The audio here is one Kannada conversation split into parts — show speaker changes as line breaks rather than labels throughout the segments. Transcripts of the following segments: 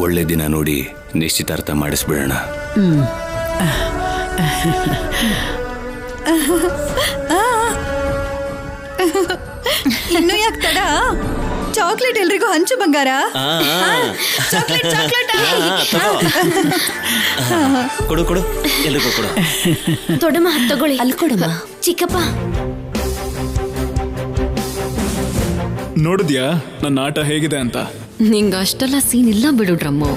ಒಳ್ಳೆ ದಿನ ನೋಡಿ ನಿಶ್ಚಿತಾರ್ಥ ಮಾಡಿಸ್ಬಿಡೋಣ.
ಇನ್ನು ಯಾಕೆ ತಡ? ಚಾಕ್ಲೇಟ್ ಎಲ್ರಿಗೂ ಹಂಚು ಬಂಗಾರ. ಚಾಕ್ಲೇಟ್ ಚಾಕ್ಲೇಟ್
ಕೊಡು ಕೊಡು, ಎಲ್ರಿಗೂ ಕೊಡು.
ದೊಡ್ಡಮ್ಮ ತಗೊಳ್ಳಿ. ಅಲ್ಲಿ ಕೊಡಮ್ಮ. ಚಿಕ್ಕಪ್ಪ
ನೋಡಿದ್ಯಾ ನನ್ನ ಆಟ ಹೇಗಿದೆ ಅಂತ?
ನಿಂಗ ಅಷ್ಟೆಲ್ಲ ಸೀನ್ ಇಲ್ಲ ಬಿಡು ಡ್ರಮ್ಮು.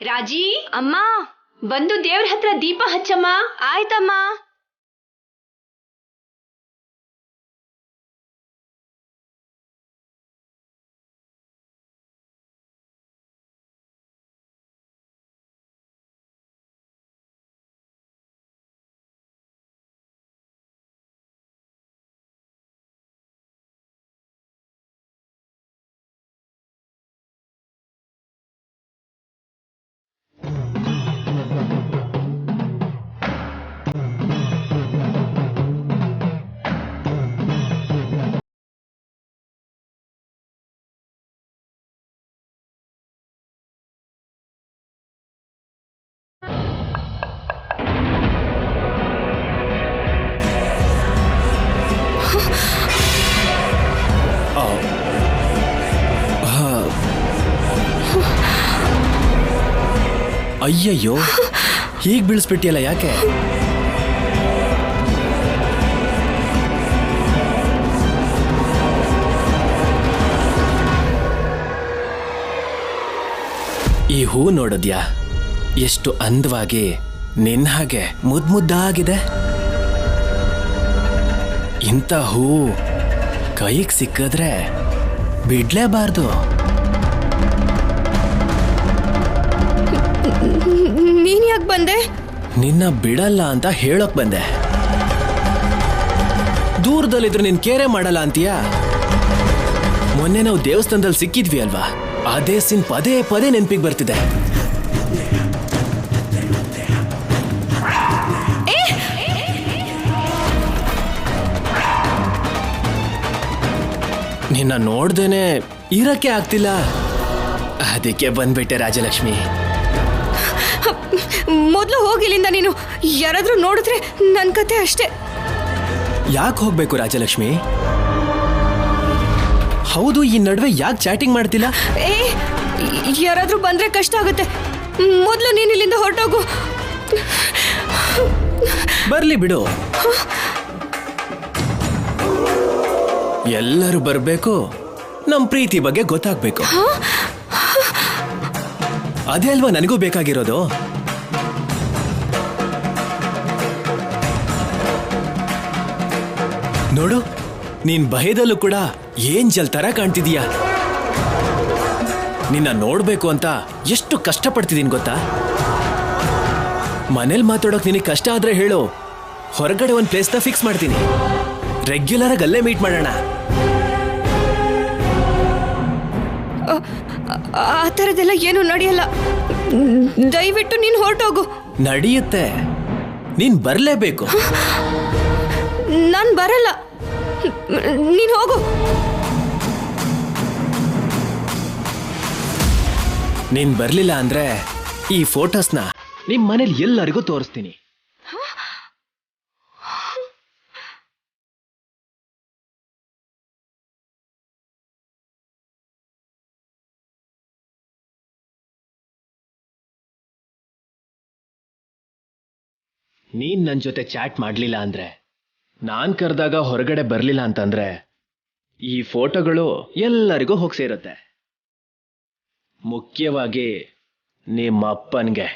ರಾಜಿ ಅಮ್ಮ ಬಂದು ದೇವ್ರ ಹತ್ರ ದೀಪ ಹಚ್ಚಮ್ಮ. ಆಯ್ತಮ್ಮ.
ಅಯ್ಯಯ್ಯೋ, ಹೀಗೆ ಬೀಳಿಸ್ಬಿಟ್ಟಿಯಲ್ಲ, ಯಾಕೆ? ಈ ಹೂ ನೋಡಿದ್ಯಾ? ಎಷ್ಟು ಅಂದವಾಗಿ ನಿನ್ನ ಹಾಗೆ ಮುದ್ದಾಗಿದೆ. ಇಂಥ ಹೂ ಕೈಗೆ ಸಿಕ್ಕಿದ್ರೆ ಬಿಡ್ಲೇಬಾರ್ದು.
ನೀನ್ ಯಾಕೆ ಬಂದೆ?
ನಿನ್ನ ಬಿಡಲ್ಲ ಅಂತ ಹೇಳೋಕ್ ಬಂದೆ. ದೂರದಲ್ಲಿದ್ರೆ ನಿನ್ ಕೇರೆ ಮಾಡಲ್ಲ ಅಂತೀಯಾ? ಮೊನ್ನೆ ನಾವು ದೇವಸ್ಥಾನದಲ್ಲಿ ಸಿಕ್ಕಿದ್ವಿ ಅಲ್ವಾ, ಅದೇ ಸಿನ್ ಪದೇ ಪದೇ ನೆನಪಿಗೆ ಬರ್ತಿದೆ. ನಿನ್ನ ನೋಡ್ದೇನೆ ಇರಕ್ಕೆ ಆಗ್ತಿಲ್ಲ, ಅದಕ್ಕೆ ಬಂದ್ಬಿಟ್ಟೆ ರಾಜಲಕ್ಷ್ಮಿ.
ಮೊದಲು ಹೋಗಿಲ್ಲಿಂದ. ನೀನು ಯಾರಾದ್ರೂ ನೋಡಿದ್ರೆ ನನ್ನ ಕತೆ ಅಷ್ಟೇ.
ಯಾಕೆ ಹೋಗ್ಬೇಕು ರಾಜಲಕ್ಷ್ಮಿ? ಹೌದು, ಈ ನಡುವೆ ಯಾಕೆ ಚಾಟಿಂಗ್ ಮಾಡ್ತಿಲ್ಲ?
ಯಾರಾದ್ರೂ ಬಂದ್ರೆ ಕಷ್ಟ ಆಗುತ್ತೆ. ಮೊದಲು ನೀನು ಇಲ್ಲಿಂದ ಹೊರಟೋಗು.
ಬರ್ಲಿ ಬಿಡು, ಎಲ್ಲರೂ ಬರ್ಬೇಕು, ನಮ್ ಪ್ರೀತಿ ಬಗ್ಗೆ ಗೊತ್ತಾಗ್ಬೇಕು. ಅದೇ ಅಲ್ವಾ ನನಗೂ ಬೇಕಾಗಿರೋದು. ನೋಡು, ನೀನ್ ಭಯದಲ್ಲೂ ಕೂಡ ಏಂಜಲ್ ತರ ಕಾಣ್ತಿದೀಯ. ನಿನ್ನ ನೋಡ್ಬೇಕು ಅಂತ ಎಷ್ಟು ಕಷ್ಟಪಡ್ತಿದೀನಿ ಗೊತ್ತಾ? ಮನೇಲಿ ಮಾತಾಡೋಕ್ ನಿನಗೆ ಕಷ್ಟ ಆದ್ರೆ ಹೇಳು, ಹೊರಗಡೆ ಒಂದು ಪ್ಲೇಸ್ನ ಫಿಕ್ಸ್ ಮಾಡ್ತೀನಿ. ರೆಗ್ಯುಲರ್ ಆಗಿ ಅಲ್ಲೇ ಮೀಟ್ ಮಾಡೋಣ.
ಆ ಥರದ್ದೆಲ್ಲ ಏನು ನಡೆಯಲ್ಲ. ದಯವಿಟ್ಟು ನೀನು ಹೊರಟೋಗು.
ನಡೆಯುತ್ತೆ, ನೀನ್ ಬರ್ಲೇಬೇಕು.
ನಾನು ಬರಲ್ಲ, ನೀನು ಹೋಗು.
ನೀನ್ ಬರ್ಲಿಲ್ಲ ಅಂದ್ರೆ ಈ ಫೋಟೋಸ್ನ ನಿಮ್ ಮನೇಲಿ ಎಲ್ಲರಿಗೂ ತೋರಿಸ್ತೀನಿ. ನೀನ್ ನನ್ ಜೊತೆ ಚಾಟ್ ಮಾಡ್ಲಿಲ್ಲ ಅಂದ್ರೆ, ನಾನ್ ಕರೆದಾಗ ಹೊರಗಡೆ ಬರ್ಲಿಲ್ಲ ಅಂತಂದ್ರೆ ಈ ಫೋಟೋಗಳು ಎಲ್ಲರಿಗೂ ಹೋಗಿ ಸೇರುತ್ತೆ. ಮುಖ್ಯವಾಗಿ ನಿಮ್ಮ ಅಪ್ಪನ್ಗೆ.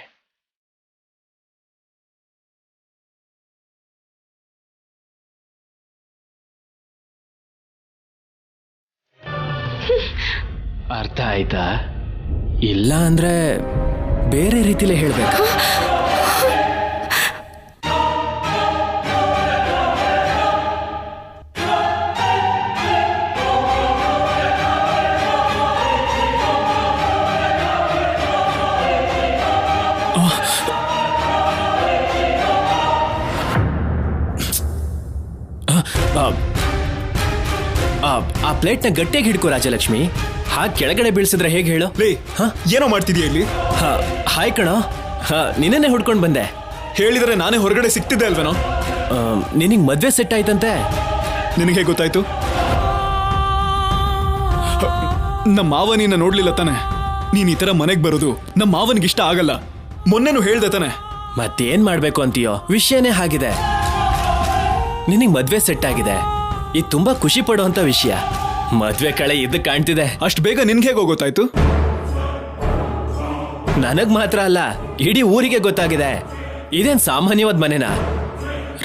ಅರ್ಥ ಆಯ್ತಾ? ಇಲ್ಲ ಅಂದ್ರೆ ಬೇರೆ ರೀತಿಲೇ ಹೇಳ್ಬೇಕು. ಆ ಪ್ಲೇಟ್ನ ಗಟ್ಟಿಯಾಗಿ ಹಿಡ್ಕೋ ರಾಜಲಕ್ಷ್ಮಿ. ಹಾಗೆ ಕೆಳಗಡೆ ಬೀಳ್ಸಿದ್ರೆ ಹೇಗೆ ಹೇಳು?
ಲೇ
ಹಾ?
ಏನೋ ಮಾಡ್ತಿದ್ಯಾ ಇಲ್ಲಿ?
ಹಾಯ್ ಕಣೋ. ನಿನ್ನೆ ಹುಡ್ಕೊಂಡು ಬಂದೆ.
ಹೇಳಿದ್ರೆ ನಾನೇ ಹೊರಗಡೆ ಸಿಗ್ತಿದ್ದೆ ಅಲ್ವೇನೋ?
ನಿನಗೆ ಮದ್ವೆ ಸೆಟ್ ಆಯ್ತಂತೆ.
ನಿನಗೆ ಗೊತ್ತಾಯ್ತು? ನಮ್ಮ ಮಾವ ನೀನ ನೋಡ್ಲಿಲ್ಲ ತಾನೆ? ನೀನ್ ಈ ತರ ಮನೆಗ್ ಬರೋದು ನಮ್ಮ ಮಾವನಿಗೆ ಇಷ್ಟ ಆಗಲ್ಲ. ಮೊನ್ನೆನು ಹೇಳ್ದೆ ತಾನೆ?
ಮತ್ತೇನ್ ಮಾಡ್ಬೇಕು ಅಂತೀಯೋ? ವಿಷಯನೇ ಹಾಗಿದೆ. ನಿನಗೆ ಮದ್ವೆ ಸೆಟ್ ಆಗಿದೆ. ಇದು ತುಂಬಾ ಖುಷಿ ಪಡುವಂತ ವಿಷಯ. ಮದ್ವೆ ಕಳೆ ಇದ್ದು ಕಾಣ್ತಿದೆ.
ಅಷ್ಟು ಬೇಗ ನಿನ್ಗೆ ಹೇಗೋ ಗೊತ್ತಾಯ್ತು?
ನನಗ್ ಮಾತ್ರ ಅಲ್ಲ, ಇಡೀ ಊರಿಗೆ ಗೊತ್ತಾಗಿದೆ. ಇದೇನ್ ಸಾಮಾನ್ಯವಾದ ಮನೆನಾ?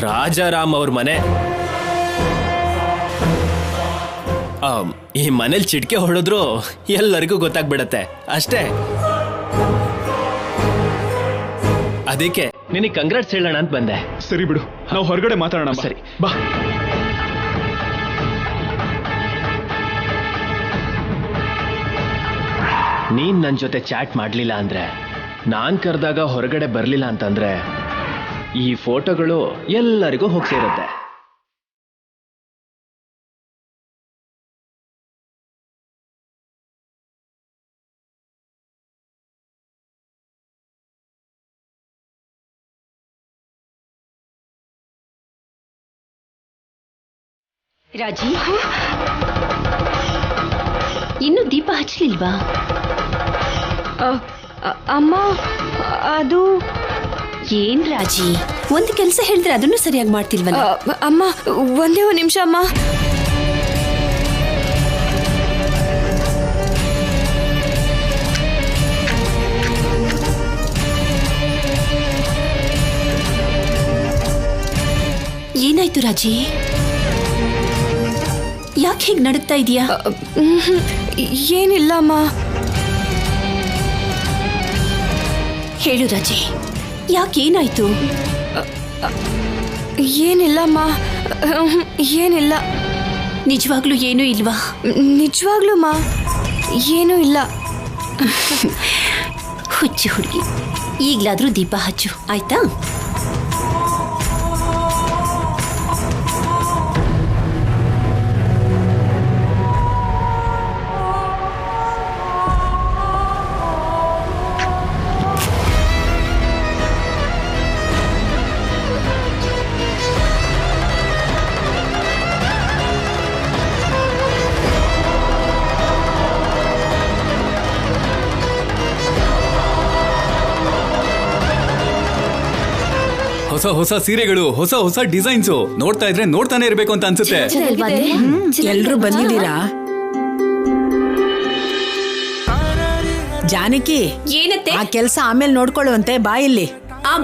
ರಾಜಾರಾಮ್ ಅವ್ರ ಮನೆ. ಈ ಮನೇಲಿ ಚಿಟ್ಕೆ ಹೊಡೆದ್ರು ಎಲ್ಲರಿಗೂ ಗೊತ್ತಾಗ್ಬಿಡತ್ತೆ ಅಷ್ಟೇ. ಅದಕ್ಕೆ ನಿನಗೆ ಕಂಗ್ರಾಟ್ಸ್ ಹೇಳೋಣ ಅಂತ ಬಂದೆ.
ಸರಿ ಬಿಡು, ನಾವು ಹೊರಗಡೆ ಮಾತಾಡೋಣ.
ಸರಿ
ಬಾ.
ನೀನ್ ನನ್ನ ಜೊತೆ ಚಾಟ್ ಮಾಡ್ಲಿಲ್ಲ ಅಂದ್ರೆ, ನಾನ್ ಕರೆದಾಗ ಹೊರಗಡೆ ಬರ್ಲಿಲ್ಲ ಅಂತಂದ್ರೆ, ಈ ಫೋಟೋಗಳು ಎಲ್ಲರಿಗೂ ಹೋಗಿ ಸೇರುತ್ತೆ.
ರಾಜಿ, ಇನ್ನು ದೀಪ ಹಚ್ಚಲಿಲ್ವಾ? ಅಮ್ಮ, ಅದು ಏನ್ ರಾಜಿ?
ಒಂದು ಕೆಲಸ ಹೇಳಿದ್ರೆ ಅದನ್ನು ಸರಿಯಾಗಿ ಮಾಡ್ತಿಲ್ವಲ್ಲ?
ಅಮ್ಮ, ಒಂದೇ ಒಂದು ನಿಮಿಷ ಅಮ್ಮ.
ಏನಾಯ್ತು ರಾಜಿ? ಯಾಕೆ ಹೀಗೆ ನಡುತ್ತಾ ಇದೀಯಾ?
ಏನಿಲ್ಲ ಅಮ್ಮ.
ಹೇಳು ರಾಜಿ, ಯಾಕೆ ಏನಾಯ್ತು?
ಏನಿಲ್ಲ ಅಮ್ಮ, ಏನಿಲ್ಲ.
ನಿಜವಾಗ್ಲೂ ಏನೂ ಇಲ್ವಾ?
ನಿಜವಾಗ್ಲೂ ಅಮ್ಮ, ಏನೂ ಇಲ್ಲ.
ಹುಚ್ಚು ಹುಡುಗಿ, ಈಗ್ಲಾದ್ರೂ ದೀಪ ಹಚ್ಚು ಆಯ್ತಾ?
ಹೊಸ ಹೊಸ ಸೀರೆಗಳು, ಹೊಸ ಹೊಸ ಡಿಸೈನ್ಸು ನೋಡ್ತಾ ಇದ್ರೆ ನೋಡ್ತಾನೆ ಇರ್ಬೇಕು ಅಂತ ಅನ್ಸುತ್ತೆ.
ಎಲ್ರು ಬಂದಿದ್ದೀರಾ? ಜಾನಕಿ,
ಏನತ್ತೆ?
ಆ ಕೆಲ್ಸ ಆಮೇಲೆ ನೋಡ್ಕೊಳ್ಳುವಂತೆ, ಬಾ ಇಲ್ಲಿ.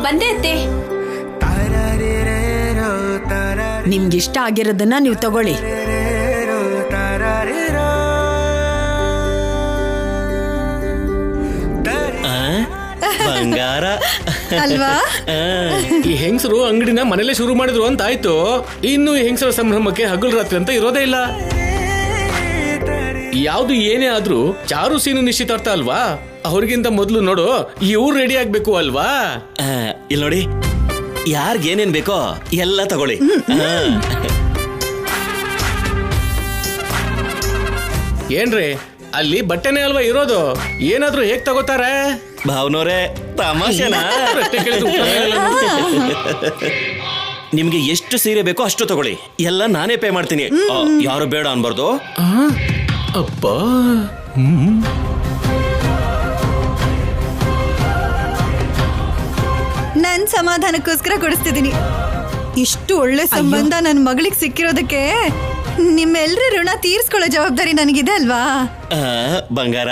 ಬಂದೆ ಅತ್ತೆ.
ನಿಮ್ಗಿಷ್ಟ ಆಗಿರೋದನ್ನ ನೀವು ತಗೊಳ್ಳಿ.
ಬಂಗಾರ
ಅಲ್ವಾ?
ಈ ಹೆಂಗಸರು ಅಂಗಡಿನ ಮನೇಲೆ ಶುರು ಮಾಡಿದ್ರು ಅಂತ ಆಯ್ತು. ಇನ್ನು ಈ ಹೆಂಗಸರ ಸಂಭ್ರಮಕ್ಕೆ ಹಗಲು ರಾತ್ರಿ ಅಂತ ಇರೋದೇ ಇಲ್ಲ. ಯಾವ್ದು ಏನೇ ಆದ್ರೂ ಚಾರು ಸೀನು ನಿಶ್ಚಿತಾರ್ಥ ಅಲ್ವಾ? ಅವ್ರಿಗಿಂತ ಮೊದ್ಲು ನೋಡು ಇವ್ರು ರೆಡಿ ಆಗ್ಬೇಕು ಅಲ್ವಾ?
ಇಲ್ಲಿ ನೋಡಿ, ಯಾರಿಗೇನೇನ್ ಬೇಕೋ ಎಲ್ಲ ತಗೊಳ್ಳಿ.
ಏನ್ರಿ ಅಲ್ಲಿ ಬಟ್ಟೆನೇ ಅಲ್ವಾ ಇರೋದು? ಏನಾದ್ರೂ ಹೇಗ್ ತಗೋತಾರೆ?
ಭಾವನವ್ರೆ, ತಮಾಷೆನಾ? ನಿಮ್ಗೆ ಎಷ್ಟು ಸೀರೆ ಬೇಕೋ ಅಷ್ಟು ತಗೊಳ್ಳಿ, ಎಲ್ಲ ನಾನೇ ಪೇ ಮಾಡ್ತೀನಿ. ಯಾರು ಬೇಡ ಅನ್ಬಾರ್ದು.
ಅಪ್ಪ,
ನನ್ ಸಮಾಧಾನಕ್ಕೋಸ್ಕರ ಕೊಡಿಸ್ತಿದ್ದೀನಿ. ಇಷ್ಟು ಒಳ್ಳೆ ಸಂಬಂಧ ನನ್ನ ಮಗಳಿಗೆ ಸಿಕ್ಕಿರೋದಕ್ಕೆ ನಿಮ್ಮೆಲ್ರ ಋಣ ತೀರ್ಸ್ಕೊಳ್ಳೋ ಜವಾಬ್ದಾರಿ ನನಗಿದೆ ಅಲ್ವಾ?
ಬಂಗಾರ,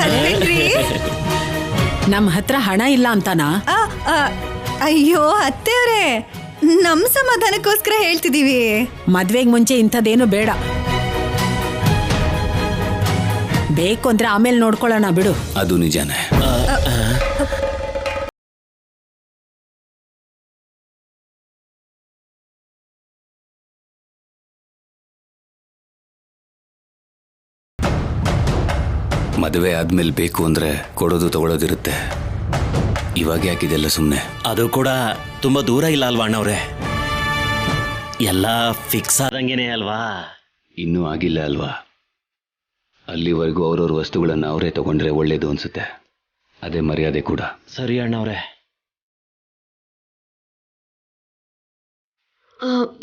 ಅಲ್ವೇನ್ರಿ?
ನಮ್ ಹತ್ರ ಹಣ ಇಲ್ಲ ಅಂತಾನಾ?
ಅಯ್ಯೋ ಅತ್ತೆಯವ್ರೆ, ನಮ್ ಸಮಾಧಾನಕ್ಕೋಸ್ಕರ ಹೇಳ್ತಿದೀವಿ.
ಮದ್ವೆಗ್ ಮುಂಚೆ ಇಂಥದ್ದೇನು ಬೇಡ. ಬೇಕು ಅಂದ್ರೆ ಆಮೇಲೆ ನೋಡ್ಕೊಳ್ಳೋಣ ಬಿಡು.
ಅದು ನಿಜಾನೇ. ಮದುವೆ ಆದ್ಮೇಲೆ ಬೇಕು ಅಂದ್ರೆ ಕೊಡೋದು ತಗೊಳ್ಳೋದಿರುತ್ತೆ. ಇವಾಗ ಯಾಕಿದೆಲ್ಲ ಸುಮ್ಮನೆ? ಅದು ಕೂಡ ತುಂಬಾ ದೂರ ಇಲ್ಲ ಅಲ್ವಾ ಅಣ್ಣವ್ರೆ? ಎಲ್ಲ ಫಿಕ್ಸ್ ಆದಂಗೆನೆ ಅಲ್ವಾ? ಇನ್ನೂ ಆಗಿಲ್ಲ ಅಲ್ವಾ? ಅಲ್ಲಿವರೆಗೂ ಅವ್ರವ್ರ ವಸ್ತುಗಳನ್ನು ಅವರೇ ತಗೊಂಡ್ರೆ ಒಳ್ಳೇದು ಅನ್ಸುತ್ತೆ. ಅದೇ ಮರ್ಯಾದೆ ಕೂಡ.
ಸರಿ ಅಣ್ಣವ್ರೆ.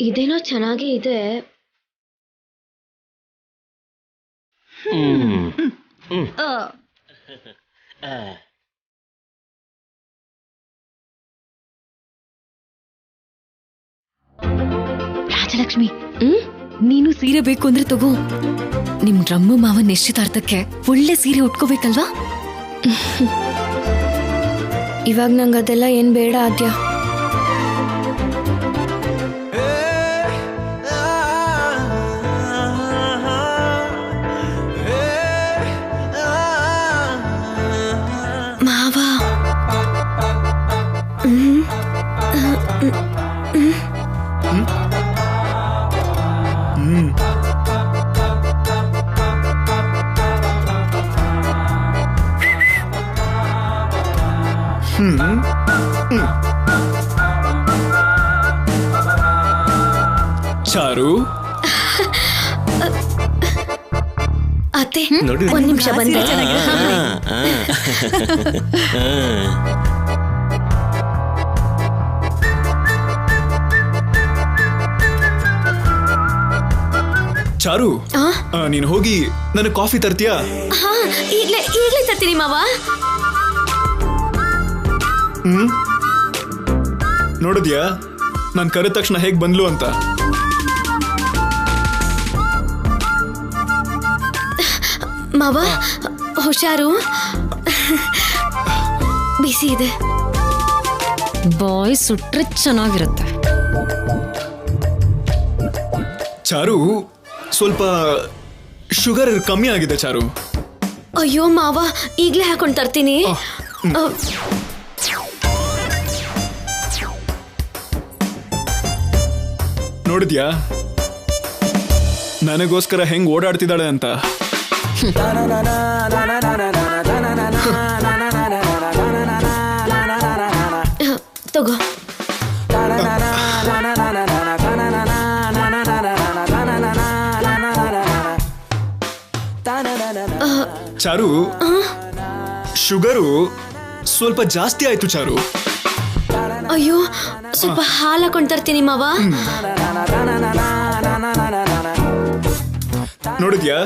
ಇದೇನೋ ಚೆನ್ನಾಗೇ ಇದೆ.
ರಾಜಲಕ್ಷ್ಮಿ, ನೀನು ಸೀರೆ ಬೇಕು ಅಂದ್ರೆ ತಗೋ. ನಿಮ್ ರಮ್ಮ ಮಾವ ನಿಶ್ಚಿತಾರ್ಥಕ್ಕೆ ಒಳ್ಳೆ ಸೀರೆ ಉಟ್ಕೋಬೇಕಲ್ವಾ?
ಇವಾಗ ನಂಗೆ ಅದೆಲ್ಲ ಏನ್ ಬೇಡ ಆದ್ಯ. ಮಾವ
ಚಾರು,
ಅತ್ತೆ ಒಂದ್ ನಿಮಿಷ ಬಂದೆ.
ಚಾರು, ನೀನು ಹೋಗಿ ನನಗೆ ಕಾಫಿ ತರ್ತೀಯಾ?
ಈಗ್ಲೇ ತರ್ತೀನಿ ಮಾವ.
ನೋಡಿದ್ಯಾ ನಾನು ಕರೆದ ತಕ್ಷಣ ಹೇಗ್ ಬಂದ್ಲು ಅಂತ?
ಮಾವ ಹುಷಾರು, ಬಿಸಿ ಇದೆ.
ಬಾಯ್ ಸುಟ್ರೆ ಚೆನ್ನಾಗಿರುತ್ತೆ.
ಚಾರು, ಸ್ವಲ್ಪ ಶುಗರ್ ಕಮ್ಮಿ ಆಗಿದೆ ಚಾರು.
ಅಯ್ಯೋ ಮಾವ, ಈಗ್ಲೇ ಹಾಕೊಂಡ್ ತರ್ತೀನಿ.
ನೋಡಿದ್ಯಾ ನನಗೋಸ್ಕರ ಹೆಂಗ್ ಓಡಾಡ್ತಿದ್ದಾಳೆ ಅಂತ?
ತಗೋ.
ಚಾರು, ಶುಗರು ಸ್ವಲ್ಪ ಜಾಸ್ತಿ ಆಯ್ತು ಚಾರು.
ಅಯ್ಯೋ, ಸ್ವಲ್ಪ ಹಾಲು ಹಾಕೊಂಡ್ ತರ್ತೀನಿ ಮಾವ.
ನೋಡಿದ್ಯಾ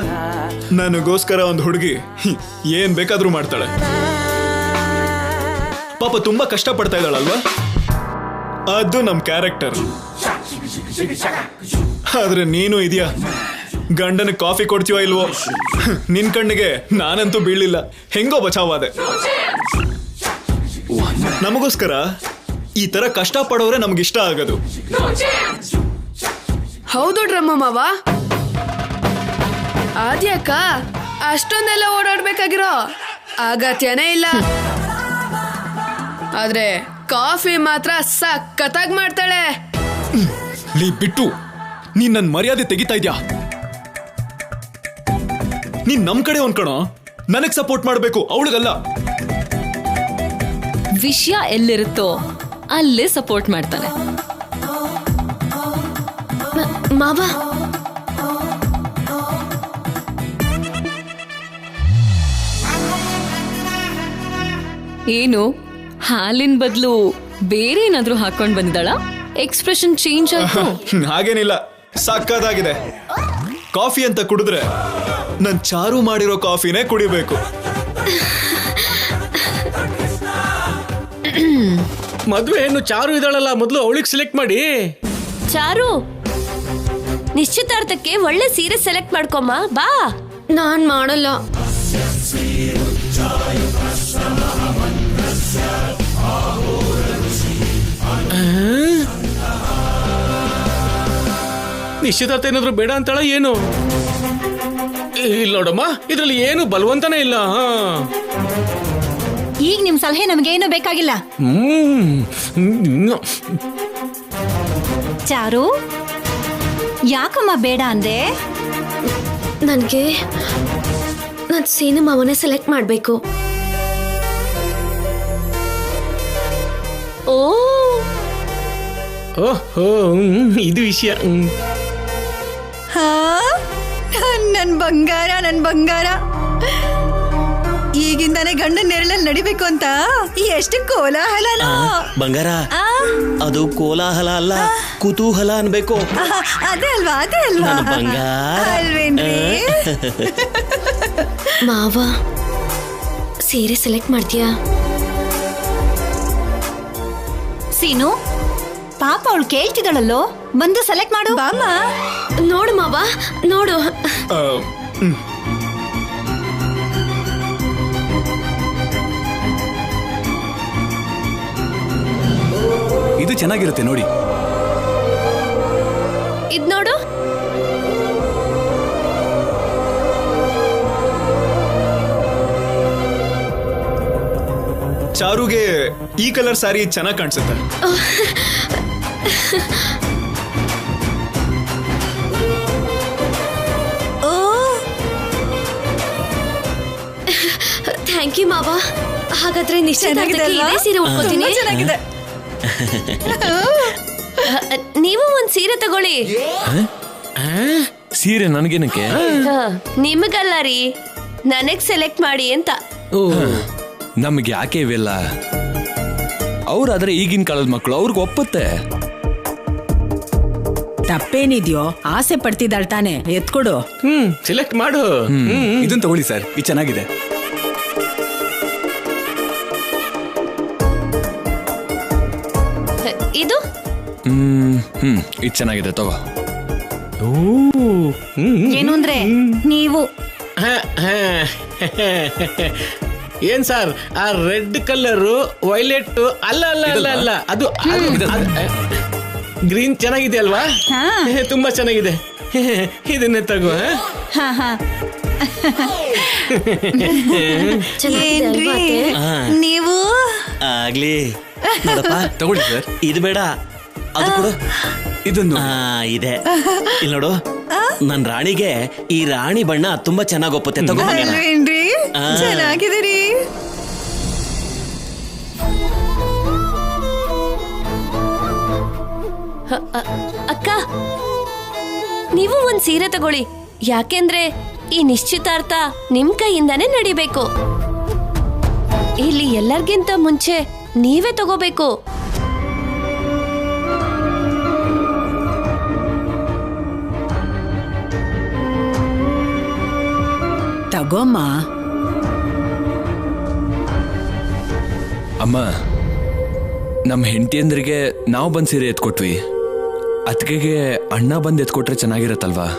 ನನಗೋಸ್ಕರ ಒಂದು ಹುಡುಗಿ ಏನ್ ಬೇಕಾದ್ರೂ ಮಾಡ್ತಾಳೆ. ಪಾಪ ತುಂಬಾ ಕಷ್ಟ ಪಡ್ತಾ ಇದ್ದಾಳಲ್ವಾ? ಅದು ನಮ್ ಕ್ಯಾರೆಕ್ಟರ್. ಆದ್ರೆ ನೀನು ಇದೆಯಾ, ಗಂಡನ ಕಾಫಿ ಕೊಡ್ತೀವ ಇಲ್ವೋ? ನಿನ್ ಕಣ್ಣಿಗೆ ನಾನಂತೂ ಬೀಳಿಲ್ಲ, ಹೆಂಗೋ ಬಚಾವಾದೆ. ನಮಗೋಸ್ಕರ ಈ ತರ ಕಷ್ಟ ಪಡೋರೆ ನಮ್ಗಿಷ್ಟ ಆಗೋದು.
ಹೌದು ಡ್ರಮ್ಮ ಮಾವ. ಆದ್ಯಾಕ ಅಷ್ಟೊಂದೆಲ್ಲ ಓಡಾಡ್ಬೇಕಾಗಿರೋ ಅಗತ್ಯನೇ ಇಲ್ಲ. ಆದ್ರೆ ಕಾಫಿ ಮಾತ್ರ ಸಖತ್ತಾಗಿ ಮಾಡ್ತಾಳೆ.
ನೀ ಬಿಟ್ಟು ನೀನ್ ನನ್ ಮರ್ಯಾದೆ ತೆಗಿತಾ ಇದ್ಯಾ? ನೀನ್ ನಮ್ ಕಡೆ ಕಣೋ, ನನಗ್ ಸಪೋರ್ಟ್ ಮಾಡ್ಬೇಕು, ಅವಳಿಗಲ್ಲ.
ವಿಷಯ ಎಲ್ಲಿರುತ್ತೋ ಅಲ್ಲೇ ಸಪೋರ್ಟ್ ಮಾಡ್ತಾನೆ
ಮಾವ.
ಏನು ಹಾಲಿನ ಬದಲು ಬೇರೆ ಏನಾದ್ರೂ ಹಾಕೊಂಡ್ ಬಂದಿದ್ದಾಳ? ಎಕ್ಸ್ಪ್ರೆಷನ್ ಚೇಂಜ್ ಆಯ್ತು.
ಹಾಗೇನಿಲ್ಲ, ಸಕ್ಕತ್ತಾಗಿದೆ. ಕಾಫಿ ಅಂತ ಕುಡಿದ್ರೆ ನನ್ ಚಾರು ಮಾಡಿರೋ ಕಾಫಿನೇ ಕುಡಿಬೇಕು.
ಮದ್ವೆ ಹೆಣ್ಣು ಚಾರು ಇದ್ದಾಳಲ್ಲ, ಮೊದಲು ಅವಳಿಗೆ ಸೆಲೆಕ್ಟ್ ಮಾಡಿ.
ಚಾರು, ನಿಶ್ಚಿತಾರ್ಥಕ್ಕೆ ಒಳ್ಳೆ ಸೀರೆ ಸೆಲೆಕ್ಟ್ ಮಾಡ್ಕೊಮ್ಮ ಬಾ. ನಾನ್ ಮಾಡಲ್ಲ.
ನಿಶ್ಚಿತಾರ್ಥ ಏನಾದ್ರು ಬೇಡ ಅಂತಾಳ ಏನು? ಇಲ್ಲ ನೋಡಮ್ಮ, ಇದ್ರಲ್ಲಿ ಏನು ಬಲವಂತನೇ ಇಲ್ಲ.
ಈಗ ನಿಮ್ ಸಲಹೆ ನಮಗೇನು ಬೇಕಾಗಿಲ್ಲ. ಚಾರು, ಯಾಕಮ್ಮ ಬೇಡ ಅಂದೆ?
ನನ್ಗೆ ನನ್ ಸೀನು ಮಾವನೇ ಸೆಲೆಕ್ಟ್ ಮಾಡ್ಬೇಕು.
ಓಹೋ, ಇದು ವಿಷಯ.
ಹಾ ನನ್ ಬಂಗಾರ ನನ್ ಬಂಗಾರ. ಈಗಿಂದಾನೆ ಗಂಡನ ನೆರಳಲ್ಲಿ ನಡಿಬೇಕು ಅಂತ ಎಷ್ಟು ಕೋಲಾಹಲನೋ.
ಬಂಗಾರ, ಅದು ಕೋಲಾಹಲ ಅಲ್ಲ, ಕುತೂಹಲ ಅನ್ಬೇಕು.
ಅದೇ ಅಲ್ವಾ, ಅದೇ ಅಲ್ವಾ
ಬಂಗಾರ
ಅಲ್ವೇನ್ರಿ?
ಮಾವ ಸೀರೆ ಸೆಲೆಕ್ಟ್ ಮಾಡ್ತೀಯಾ?
ಸೀನು, ಪಾಪ ಅವಳು ಕೇಳ್ತಿದ್ದಾಳಲ್ಲೋ, ಬಂದು ಸೆಲೆಕ್ಟ್ ಮಾಡು. ಬಾಮ
ನೋಡು ಮಾವ, ನೋಡು.
ಇದು ಚೆನ್ನಾಗಿರುತ್ತೆ ನೋಡಿ.
ಇದ್ ನೋಡು.
ಚಾರುಗೆ ಈ ಕಲರ್ ಸ್ಯಾರಿ ಚೆನ್ನಾಗಿ ಕಾಣಿಸುತ್ತೆ.
ಥ್ಯಾಂಕ್ ಯು ಮಾವ. ಹಾಗಾದ್ರೆ ನಿಶ್ಚಿತಾರ್ಥಕ್ಕೆ ಇದೇ ಸೀರೆ ಉಟ್ಕೋತೀನಿ.
ಚೆನ್ನಾಗಿದೆ.
ನೀವು ಒಂದ್ ಸೀರೆ ತಗೊಳ್ಳಿ.
ಸೀರೆ ನನಗೇನಕ್ಕೆ?
ನಿಮಗಲ್ಲ ರೀ, ನನಗ್ ಸೆಲೆಕ್ಟ್ ಮಾಡಿ ಅಂತ.
ನಮ್ಗೆ ಯಾಕೆ ಇವೆಲ್ಲ? ಅವ್ರಾದ್ರೆ ಈಗಿನ ಕಾಲದ ಮಕ್ಕಳು, ಅವ್ರಿಗೆ ಒಪ್ಪತ್ತೆ.
ತಪ್ಪೇನಿದ್ಯೋ, ಆಸೆ ಪಡ್ತಿದ್ದಾಳ್ ತಾನೆ, ಎತ್ಕೊಡು.
ಸೆಲೆಕ್ಟ್ ಮಾಡು.
ಇದನ್ನ ತಗೊಳ್ಳಿ ಸರ್, ಇದು ಚೆನ್ನಾಗಿದೆ.
ಇದು
ಇದು ಚೆನ್ನಾಗಿದೆ, ತಗೋ.
ಏನು ಅಂದ್ರೆ ನೀವು
ಏನ್ ಸರ್, ಆ ರೆಡ್ ಕಲರು ವೈಲೆಟ್ ಅಲ್ಲ ಅಲ್ಲ ಅಲ್ಲ ಅಲ್ಲ, ಅದು ಗ್ರೀನ್ ಚೆನ್ನಾಗಿದೆ ಅಲ್ವಾ? ತುಂಬಾ ಚೆನ್ನಾಗಿದೆ. ಇದನ್ನೇ ತಗೋ.
ಏನ್ರಿ ನೀವು?
ಆಗ್ಲಿ ನೋಡಪ್ಪ,
ತಗೊಳ್ಳಿ ಸರ್.
ಇದು ಬೇಡ, ಅದು ಕೊಡು.
ಇದನ್ನು
ಇದೆ ಇಲ್ಲಿ ನೋಡು. ನನ್ ರಾಣಿಗೆ ಈ ರಾಣಿ ಬಣ್ಣ ತುಂಬಾ ಚೆನ್ನಾಗಿ ಒಪ್ಪುತ್ತೆ.
ಅಲ್ವೇನ್ರಿ? ಚೆನ್ನಾಗಿದ್ದೀರಿ.
ಅಕ್ಕ, ನೀವು ಒಂದ್ ಸೀರೆ ತಗೊಳ್ಳಿ. ಯಾಕೆಂದ್ರೆ ಈ ನಿಶ್ಚಿತಾರ್ಥ ನಿಮ್ ಕೈಯಿಂದಾನೇ ನಡಿಬೇಕು. ಇಲ್ಲಿ ಎಲ್ಲರಿಗಿಂತ ಮುಂಚೆ ನೀವೇ ತಗೋಬೇಕು.
ತಗೋಮ್ಮ.
ಅಮ್ಮ, ನಮ್ಮ ಹೆಂಡತಿಯಂದ್ರಿಗೆ ನಾವು ಬಂದ್ ಸೀರೆ ಎತ್ಕೊಟ್ವಿ. ಅತ್ತಿಗೆಗೆ ಅಣ್ಣ ಬಂದ್ ಎತ್ಕೊಟ್ರೆ ಚೆನ್ನಾಗಿರತ್ತಲ್ವಾ?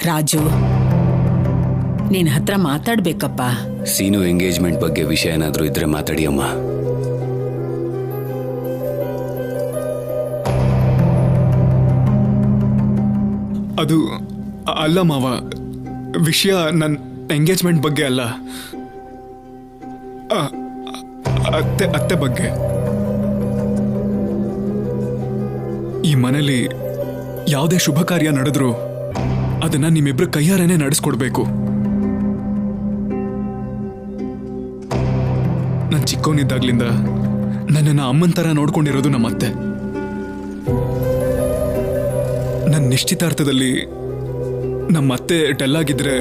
ರಾಜು, ನಿನ್ ಹತ್ರ ಮಾತಾಡ್ಬೇಕಪ್ಪ.
ಸೀನು ಎಂಗೇಜ್ಮೆಂಟ್ ಬಗ್ಗೆ ವಿಷಯ ಏನಾದ್ರೂ ಇದ್ರೆ ಮಾತಾಡಿ ಅಮ್ಮ.
ಅದು ಅಲ್ಲ ಮಾವ, ವಿಷಯ ನನ್ನ ಎಂಗೇಜ್ಮೆಂಟ್ ಬಗ್ಗೆ ಅಲ್ಲ, ಅತ್ತೆ ಬಗ್ಗೆ. ಈ ಮನೇಲಿ ಯಾವುದೇ ಶುಭ ಕಾರ್ಯ ನಡೆದ್ರು ಅದನ್ನ ನಿಮ್ಮಿಬ್ರು ಕೈಯಾರನೆ ನಡೆಸ್ಕೊಡ್ಬೇಕು. ನಾನು ಚಿಕ್ಕವನಿದ್ದಾಗ್ಲಿಂದ ನನ್ನನ್ನು ಅಮ್ಮನ ತರ ನೋಡ್ಕೊಂಡಿರೋದು ನಮ್ಮತ್ತೆ. ನನ್ನ ನಿಶ್ಚಿತಾರ್ಥದಲ್ಲಿ ನಮ್ಮತ್ತೆ ಡಲ್ ಆಗಿದ್ರೆ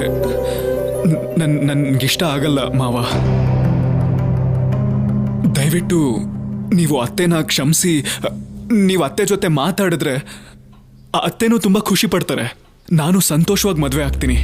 ನನ್ಗಿಷ್ಟ ಆಗಲ್ಲ ಮಾವ. ದಯವಿಟ್ಟು ನೀವು ಅತ್ತೆನ ಕ್ಷಮಿಸಿ, ನೀವು ಅತ್ತೆ ಜೊತೆ ಮಾತಾಡಿದ್ರೆ ಆ ಅತ್ತೆನೂ ತುಂಬಾ ಖುಷಿ ಪಡ್ತಾರೆ. ನಾನು ಸಂತೋಷವಾಗಿ ಮದುವೆ ಆಗ್ತೀನಿ.